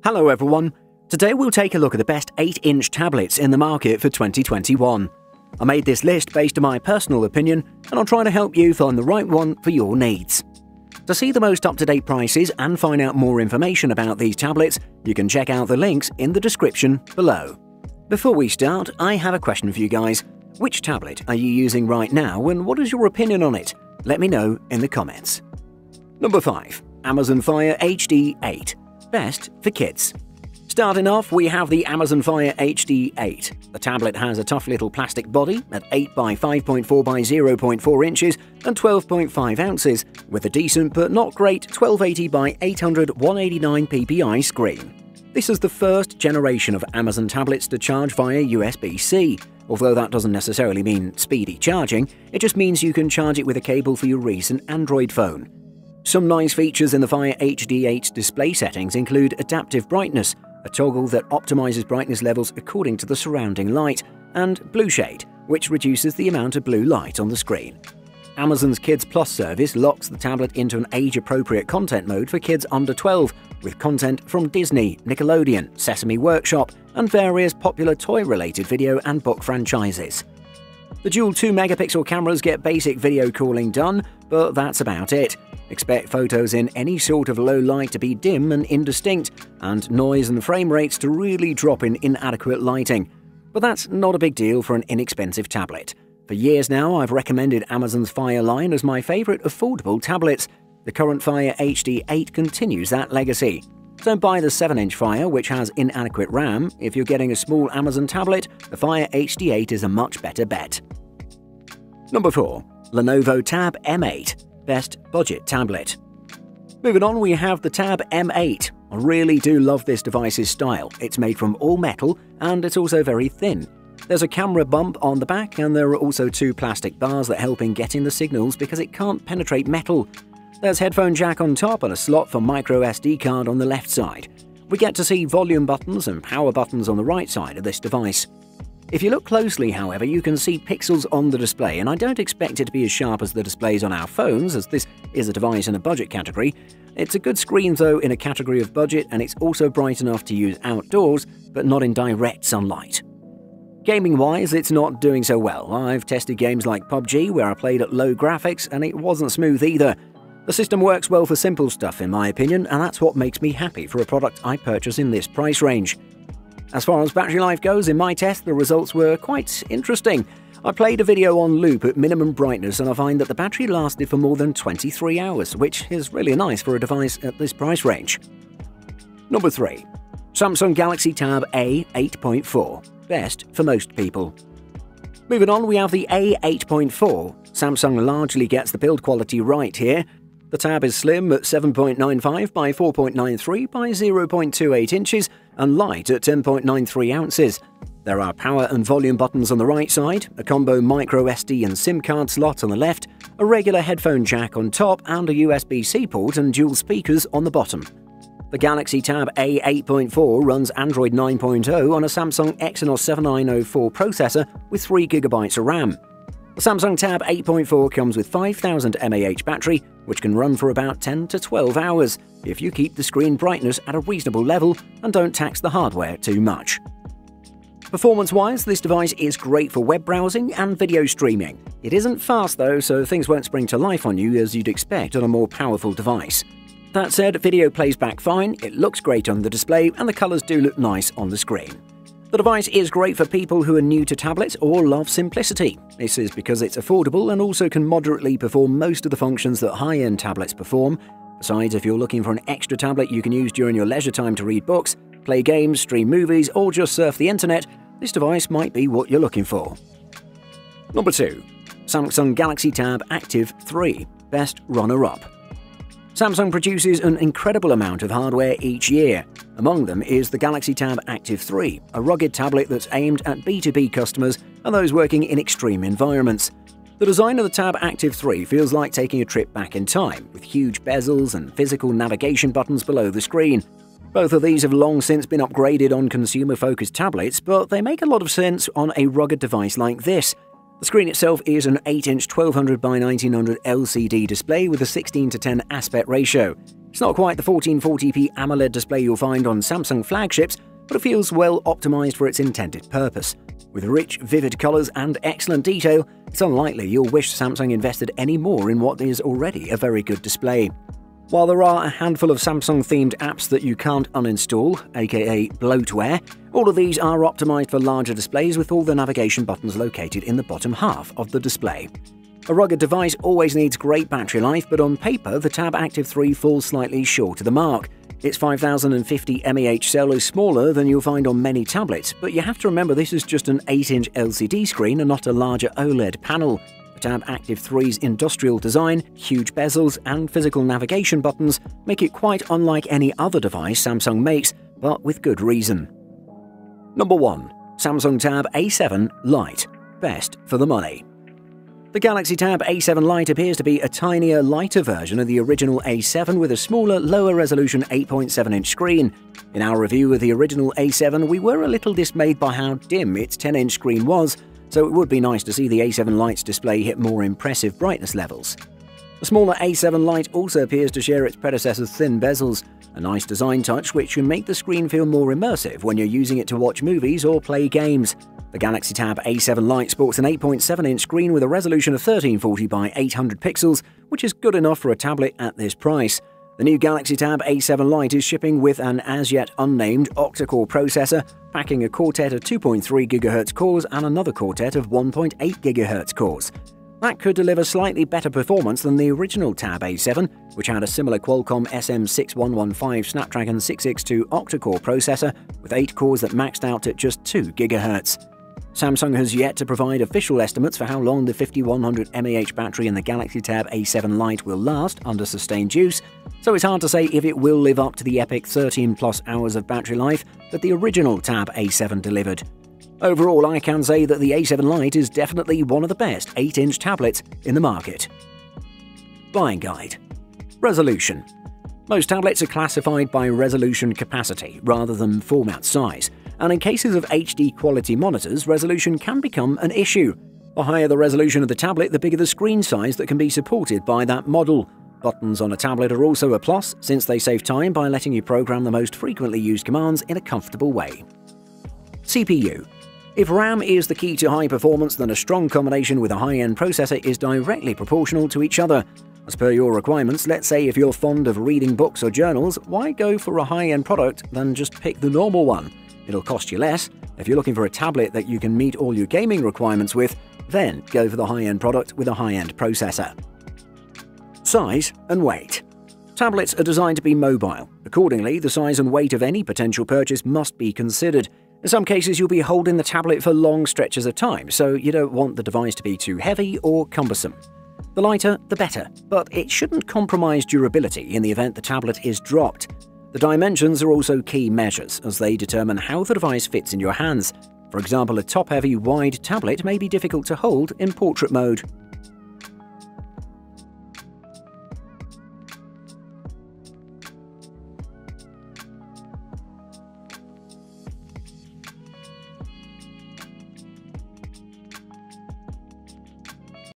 Hello everyone! Today we'll take a look at the best 8-inch tablets in the market for 2021. I made this list based on my personal opinion, and I'll try to help you find the right one for your needs. To see the most up-to-date prices and find out more information about these tablets, you can check out the links in the description below. Before we start, I have a question for you guys. Which tablet are you using right now, and what is your opinion on it? Let me know in the comments. Number 5. Amazon Fire HD 8. Best for kids. Starting off, we have the Amazon Fire HD 8. The tablet has a tough little plastic body at 8 by 5.4 by 0.4 inches and 12.5 ounces, with a decent but not great 1280 by 800 189 ppi screen. This is the first generation of Amazon tablets to charge via USB-C. Although that doesn't necessarily mean speedy charging, it just means you can charge it with a cable for your recent Android phone. Some nice features in the Fire HD 8's display settings include adaptive brightness, a toggle that optimizes brightness levels according to the surrounding light, and Blue Shade, which reduces the amount of blue light on the screen. Amazon's Kids Plus service locks the tablet into an age-appropriate content mode for kids under 12, with content from Disney, Nickelodeon, Sesame Workshop, and various popular toy-related video and book franchises. The dual 2-megapixel cameras get basic video calling done, but that's about it. Expect photos in any sort of low light to be dim and indistinct, and noise and frame rates to really drop in inadequate lighting. But that's not a big deal for an inexpensive tablet. For years now, I've recommended Amazon's Fire line as my favorite affordable tablets. The current Fire HD 8 continues that legacy. Don't buy the 7-inch Fire, which has inadequate RAM. If you're getting a small Amazon tablet, the Fire HD 8 is a much better bet. Number 4. Lenovo Tab M8. Best budget tablet. Moving on, we have the Tab M8. I really do love this device's style. It's made from all metal, and it's also very thin. There's a camera bump on the back, and there are also 2 plastic bars that help in getting the signals because it can't penetrate metal. There's headphone jack on top and a slot for micro SD card on the left side. We get to see volume buttons and power buttons on the right side of this device. If you look closely, however, you can see pixels on the display, and I don't expect it to be as sharp as the displays on our phones, as this is a device in a budget category. It's a good screen though in a category of budget, and it's also bright enough to use outdoors, but not in direct sunlight. Gaming-wise, it's not doing so well. I've tested games like PUBG, where I played at low graphics, and it wasn't smooth either. The system works well for simple stuff in my opinion, and that's what makes me happy for a product I purchase in this price range. As far as battery life goes, in my test the results were quite interesting. I played a video on loop at minimum brightness and I find that the battery lasted for more than 23 hours, which is really nice for a device at this price range. Number 3. Samsung Galaxy Tab A8.4. Best for most people. Moving on, we have the A8.4. Samsung largely gets the build quality right here. The tab is slim at 7.95 by 4.93 by 0.28 inches and light at 10.93 ounces. There are power and volume buttons on the right side, a combo micro SD and SIM card slot on the left, a regular headphone jack on top, and a USB-C port and dual speakers on the bottom. The Galaxy Tab A8.4 runs Android 9.0 on a Samsung Exynos 7904 processor with 3 GB of RAM. The Samsung Tab 8.4 comes with 5000 mAh battery, which can run for about 10 to 12 hours if you keep the screen brightness at a reasonable level and don't tax the hardware too much. Performance-wise, this device is great for web browsing and video streaming. It isn't fast though, so things won't spring to life on you as you'd expect on a more powerful device. That said, video plays back fine, it looks great on the display, and the colours do look nice on the screen. The device is great for people who are new to tablets or love simplicity. This is because it's affordable and also can moderately perform most of the functions that high-end tablets perform. Besides, if you're looking for an extra tablet you can use during your leisure time to read books, play games, stream movies, or just surf the internet, this device might be what you're looking for. Number 2. Samsung Galaxy Tab Active 3. Best runner-up. Samsung produces an incredible amount of hardware each year. Among them is the Galaxy Tab Active 3, a rugged tablet that's aimed at B2B customers and those working in extreme environments. The design of the Tab Active 3 feels like taking a trip back in time, with huge bezels and physical navigation buttons below the screen. Both of these have long since been upgraded on consumer-focused tablets, but they make a lot of sense on a rugged device like this. The screen itself is an 8-inch 1200 by 1900 LCD display with a 16:10 aspect ratio. It's not quite the 1440p AMOLED display you'll find on Samsung flagships, but it feels well optimized for its intended purpose. With rich, vivid colors and excellent detail, it's unlikely you'll wish Samsung invested any more in what is already a very good display. While there are a handful of Samsung-themed apps that you can't uninstall, aka bloatware, all of these are optimized for larger displays with all the navigation buttons located in the bottom half of the display. A rugged device always needs great battery life, but on paper the Tab Active 3 falls slightly short of the mark. Its 5050 mAh cell is smaller than you'll find on many tablets, but you have to remember this is just an 8-inch LCD screen and not a larger OLED panel. The Tab Active 3's industrial design, huge bezels, and physical navigation buttons make it quite unlike any other device Samsung makes, but with good reason. Number 1. Samsung Tab A7 Lite. Best for the money. The Galaxy Tab A7 Lite appears to be a tinier, lighter version of the original A7 with a smaller, lower-resolution 8.7-inch screen. In our review of the original A7, we were a little dismayed by how dim its 10-inch screen was, so it would be nice to see the A7 Lite's display hit more impressive brightness levels. The smaller A7 Lite also appears to share its predecessor's thin bezels, a nice design touch which can make the screen feel more immersive when you're using it to watch movies or play games. The Galaxy Tab A7 Lite sports an 8.7-inch screen with a resolution of 1340 by 800 pixels, which is good enough for a tablet at this price. The new Galaxy Tab A7 Lite is shipping with an as-yet unnamed octa-core processor, packing a quartet of 2.3 GHz cores and another quartet of 1.8 GHz cores. That could deliver slightly better performance than the original Tab A7, which had a similar Qualcomm SM6115 Snapdragon 662 octa-core processor with 8 cores that maxed out at just 2 GHz. Samsung has yet to provide official estimates for how long the 5100 mAh battery in the Galaxy Tab A7 Lite will last under sustained use, so it's hard to say if it will live up to the epic 13+ hours of battery life that the original Tab A7 delivered. Overall, I can say that the A7 Lite is definitely one of the best 8-inch tablets in the market. Buying guide. Resolution. Most tablets are classified by resolution capacity rather than format size, and in cases of HD quality monitors, resolution can become an issue. The higher the resolution of the tablet, the bigger the screen size that can be supported by that model. Buttons on a tablet are also a plus, since they save time by letting you program the most frequently used commands in a comfortable way. CPU. If RAM is the key to high performance, then a strong combination with a high-end processor is directly proportional to each other. As per your requirements, let's say if you're fond of reading books or journals, why go for a high-end product than just pick the normal one? It'll cost you less. If you're looking for a tablet that you can meet all your gaming requirements with, then go for the high-end product with a high-end processor. Size and weight. Tablets are designed to be mobile. Accordingly, the size and weight of any potential purchase must be considered. In some cases, you'll be holding the tablet for long stretches of time, so you don't want the device to be too heavy or cumbersome. The lighter, the better, but it shouldn't compromise durability in the event the tablet is dropped. The dimensions are also key measures, as they determine how the device fits in your hands. For example, a top-heavy, wide tablet may be difficult to hold in portrait mode.